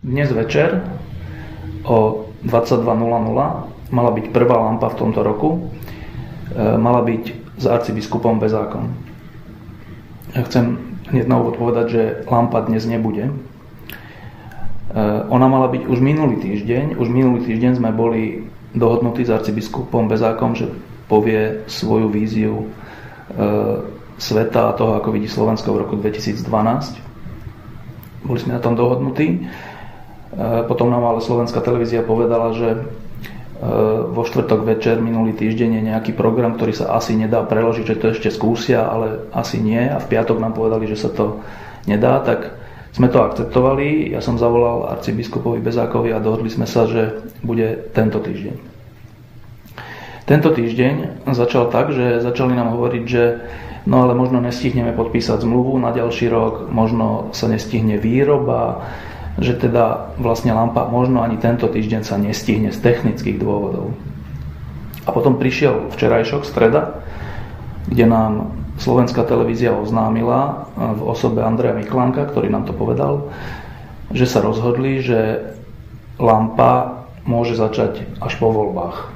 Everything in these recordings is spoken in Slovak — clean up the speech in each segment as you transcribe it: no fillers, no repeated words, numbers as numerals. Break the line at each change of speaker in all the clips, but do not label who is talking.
Dnes večer o 22:00 mala byť prvá lampa v tomto roku. Mala byť s arcibiskupom Bezákom. Ja chcem hneď na úvod povedať, že lampa dnes nebude. Ona mala byť už minulý týždeň. Už minulý týždeň sme boli dohodnutí s arcibiskupom Bezákom, že povie svoju víziu sveta a toho, ako vidí Slovensko v roku 2012. Boli sme na tom dohodnutí. Potom nám ale Slovenská televízia povedala, že vo štvrtok večer minulý týždeň je nejaký program, ktorý sa asi nedá preložiť, že to ešte skúsia, ale asi nie. A v piatok nám povedali, že sa to nedá, tak sme to akceptovali. Ja som zavolal arcibiskupovi Bezákovi a dohodli sme sa, že bude tento týždeň. Tento týždeň začal tak, že začali nám hovoriť, že no ale možno nestihneme podpísať zmluvu na ďalší rok, možno sa nestihne výroba, že teda vlastne lampa možno ani tento týždeň sa nestihne z technických dôvodov. A potom prišiel včerajšok, streda, kde nám Slovenská televízia oznámila v osobe Andreja Miklanka, ktorý nám to povedal, že sa rozhodli, že lampa môže začať až po voľbách.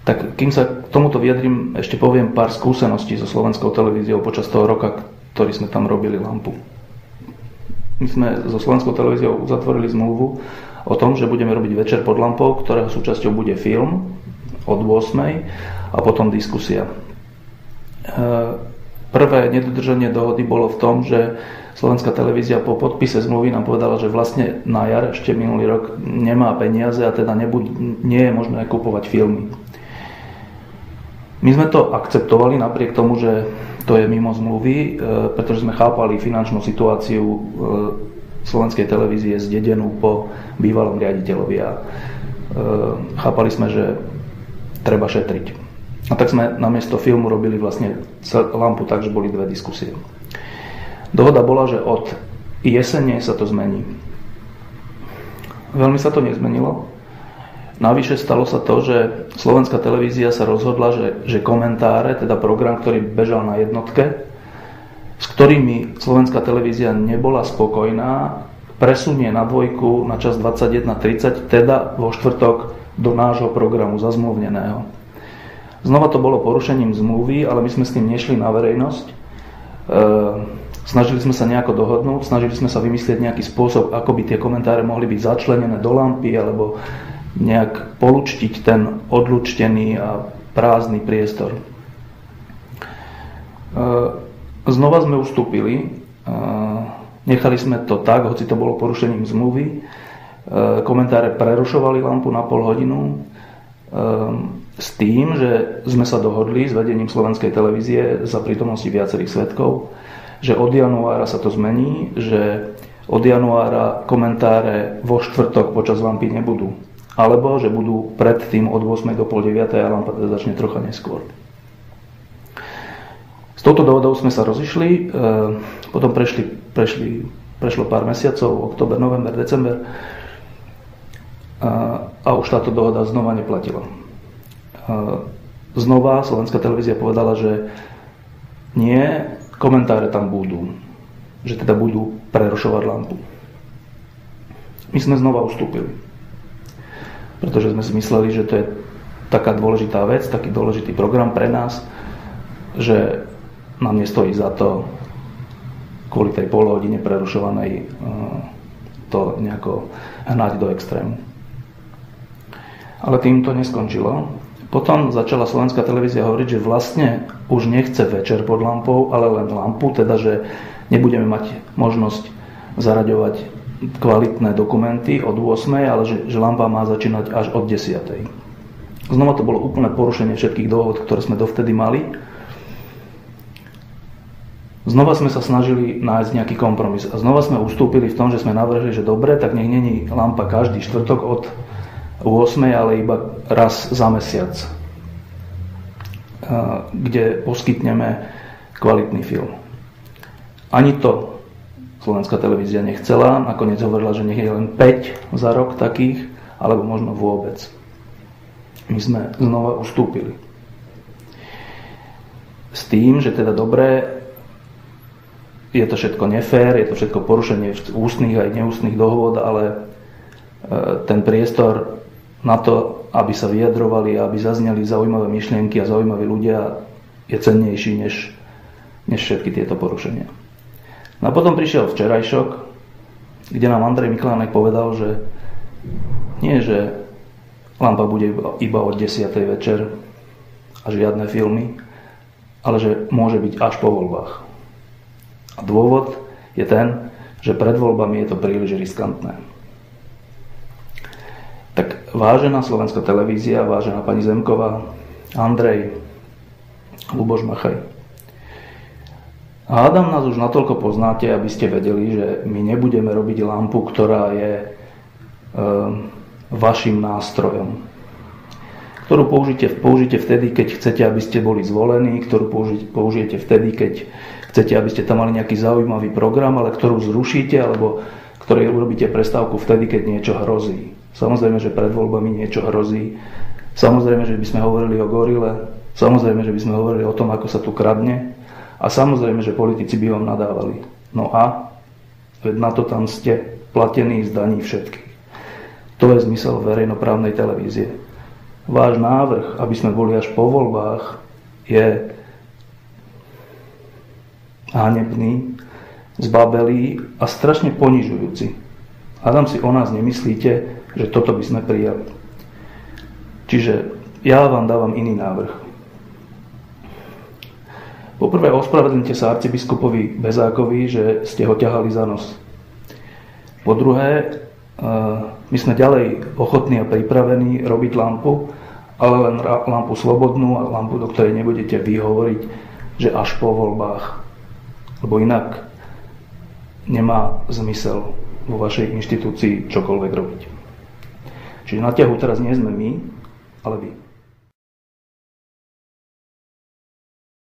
Tak kým sa k tomuto vyjadrím, ešte poviem pár skúseností so Slovenskou televíziou počas toho roka, ktorý sme tam robili lampu. My sme so Slovenskou televíziou uzatvorili zmluvu o tom, že budeme robiť večer pod lampou, ktorého súčasťou bude film od 8:00 a potom diskusia. Prvé nedodržanie dohody bolo v tom, že Slovenská televízia po podpise zmluvy nám povedala, že vlastne na jar ešte minulý rok nemá peniaze a teda nie je možné kupovať filmy. My sme to akceptovali napriek tomu, že to je mimo zmluvy, pretože sme chápali finančnú situáciu Slovenskej televízie zdedenú po bývalom riaditeľovi a chápali sme, že treba šetriť. A tak sme namiesto filmu robili vlastne lampu tak, že boli dve diskusie. Dohoda bola, že od jesene sa to zmení. Veľmi sa to nezmenilo. Navyše stalo sa to, že Slovenská televízia sa rozhodla, že komentáre, teda program, ktorý bežal na jednotke, s ktorými Slovenská televízia nebola spokojná, presunie na dvojku na čas 21:30, teda vo štvrtok do nášho programu zazmluvneného. Znova to bolo porušením zmluvy, ale my sme s tým nešli na verejnosť. Snažili sme sa nejako dohodnúť, snažili sme sa vymyslieť nejaký spôsob, ako by tie komentáre mohli byť začlenené do lampy, alebo nejak polučtiť ten odlučtený a prázdny priestor. Znova sme ustúpili, nechali sme to tak, hoci to bolo porušením zmluvy. Komentáre prerušovali lampu na pol hodinu s tým, že sme sa dohodli s vedením Slovenskej televízie za prítomnosti viacerých svedkov, že od januára sa to zmení, že od januára komentáre vo štvrtok počas lampy nebudú. Alebo že budú predtým od 8:00 do 8:30 a lampa teda začne trocha neskôr. S touto dohodou sme sa rozišli, potom prešlo pár mesiacov, október, november, december a už táto dohoda znova neplatila. Znova Slovenská televízia povedala, že nie, komentáre tam budú, že teda budú prerušovať lampu. My sme znova ustúpili, pretože sme si mysleli, že to je taká dôležitá vec, taký dôležitý program pre nás, že nám nestojí za to kvôli tej polhodine prerušovanej to nejako hnať do extrému. Ale tým to neskončilo. Potom začala Slovenská televízia hovoriť, že vlastne už nechce večer pod lampou, ale len lampu, teda že nebudeme mať možnosť zaraďovať kvalitné dokumenty od 8:00, ale že lampa má začínať až od 10:00. Znova to bolo úplné porušenie všetkých dohod, ktoré sme dovtedy mali. Znova sme sa snažili nájsť nejaký kompromis a znova sme ustúpili v tom, že sme navrhli, že dobre, tak nech není lampa každý štvrtok od 8:00, ale iba raz za mesiac, kde poskytneme kvalitný film. Ani to Slovenská televízia nechcela, nakoniec hovorila, že nech je len 5 za rok takých, alebo možno vôbec. My sme znova ustúpili. S tým, že teda dobre, je to všetko nefér, je to všetko porušenie ústnych aj neústnych dohôd, ale ten priestor na to, aby sa vyjadrovali a aby zazneli zaujímavé myšlienky a zaujímaví ľudia, je cennejší než všetky tieto porušenia. No a potom prišiel včerajšok, kde nám Andrej Miklánek povedal, že nie, že lampa bude iba od 10. večer a žiadne filmy, ale že môže byť až po voľbách. A dôvod je ten, že pred voľbami je to príliš riskantné. Tak vážená Slovenská televízia, vážená pani Zemková, Andrej, Ľuboš Machaj. Hádam, nás už natoľko poznáte, aby ste vedeli, že my nebudeme robiť lampu, ktorá je vašim nástrojom, ktorú použijete vtedy, keď chcete, aby ste boli zvolení, ktorú použijete vtedy, keď chcete, aby ste tam mali nejaký zaujímavý program, ale ktorú zrušíte, alebo ktorej urobíte prestávku vtedy, keď niečo hrozí. Samozrejme, že pred voľbami niečo hrozí. Samozrejme, že by sme hovorili o gorile. Samozrejme, že by sme hovorili o tom, ako sa tu kradne. A samozrejme, že politici by vám nadávali. No a veď na to tam ste platení z daní všetkých. To je zmysel verejnoprávnej televízie. Váš návrh, aby sme boli až po voľbách, je hanebný, zbabelý a strašne ponižujúci. Hádam si o nás nemyslíte, že toto by sme prijali. Čiže ja vám dávam iný návrh. Poprvé ospravedlňte sa arcibiskupovi Bezákovi, že ste ho ťahali za nos. Po druhé, my sme ďalej ochotní a pripravení robiť lampu, ale len lampu slobodnú a lampu, do ktorej nebudete vy hovoriť, že až po voľbách. Lebo inak nemá zmysel vo vašej inštitúcii čokoľvek robiť. Čiže na ťahu teraz nie sme my, ale vy.